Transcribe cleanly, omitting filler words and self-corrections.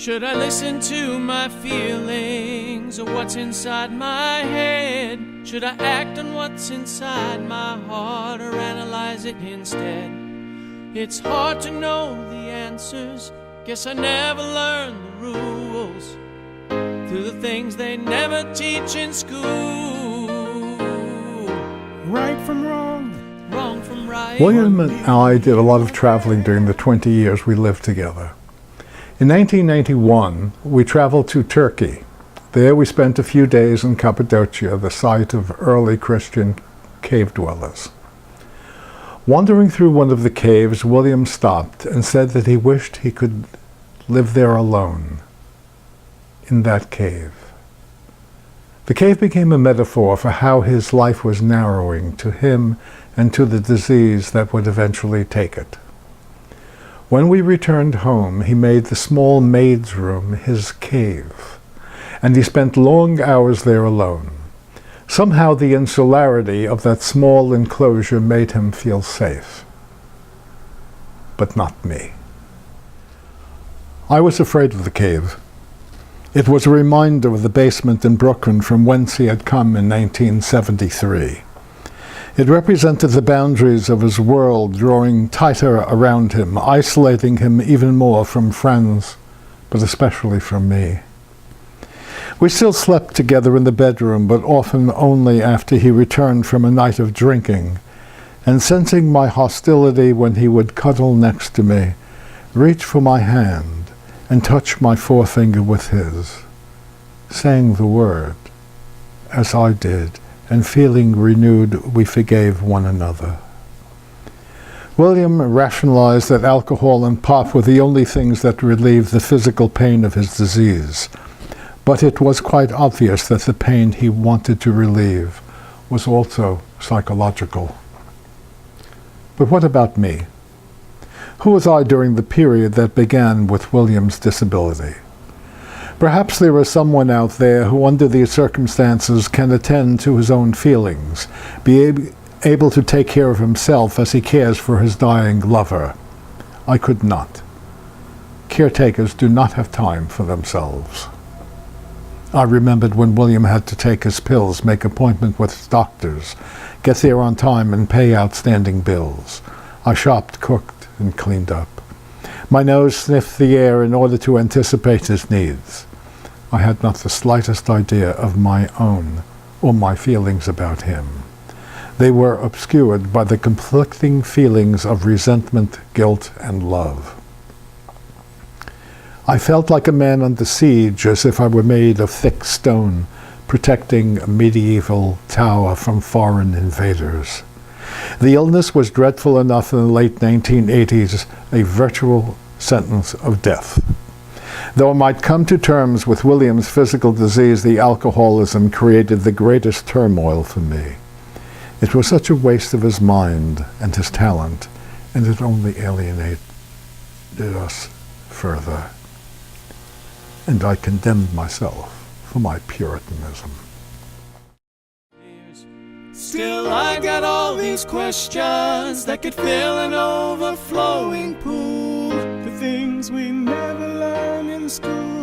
Should I listen to my feelings or what's inside my head? Should I act on what's inside my heart or analyze it instead? It's hard to know the answers. Guess I never learned the rules through the things they never teach in school. Right from wrong, wrong from right. William and I did a lot of traveling during the 20 years we lived together. In 1991, we traveled to Turkey. There we spent a few days in Cappadocia, the site of early Christian cave dwellers. Wandering through one of the caves, William stopped and said that he wished he could live there alone, in that cave. The cave became a metaphor for how his life was narrowing to him and to the disease that would eventually take it. When we returned home, he made the small maid's room his cave, and he spent long hours there alone. Somehow the insularity of that small enclosure made him feel safe. But not me. I was afraid of the cave. It was a reminder of the basement in Brooklyn from whence he had come in 1973. It represented the boundaries of his world drawing tighter around him, isolating him even more from friends, but especially from me. We still slept together in the bedroom, but often only after he returned from a night of drinking, and sensing my hostility when he would cuddle next to me, reach for my hand and touch my forefinger with his, saying the word, as I did, and feeling renewed, we forgave one another. William rationalized that alcohol and pop were the only things that relieved the physical pain of his disease, but it was quite obvious that the pain he wanted to relieve was also psychological. But what about me? Who was I during the period that began with William's disability? Perhaps there is someone out there who, under these circumstances, can attend to his own feelings, be able to take care of himself as he cares for his dying lover. I could not. Caretakers do not have time for themselves. I remembered when William had to take his pills, make appointments with doctors, get there on time, and pay outstanding bills. I shopped, cooked, and cleaned up. My nose sniffed the air in order to anticipate his needs. I had not the slightest idea of my own or my feelings about him. They were obscured by the conflicting feelings of resentment, guilt, and love. I felt like a man under siege, as if I were made of thick stone, protecting a medieval tower from foreign invaders. The illness was dreadful enough in the late 1980s, a virtual sentence of death. Though I might come to terms with William's physical disease, the alcoholism created the greatest turmoil for me. It was such a waste of his mind and his talent, and it only alienated us further. And I condemned myself for my Puritanism. Still I got all these questions that could fill an overflowing pool. the things we never learn in school.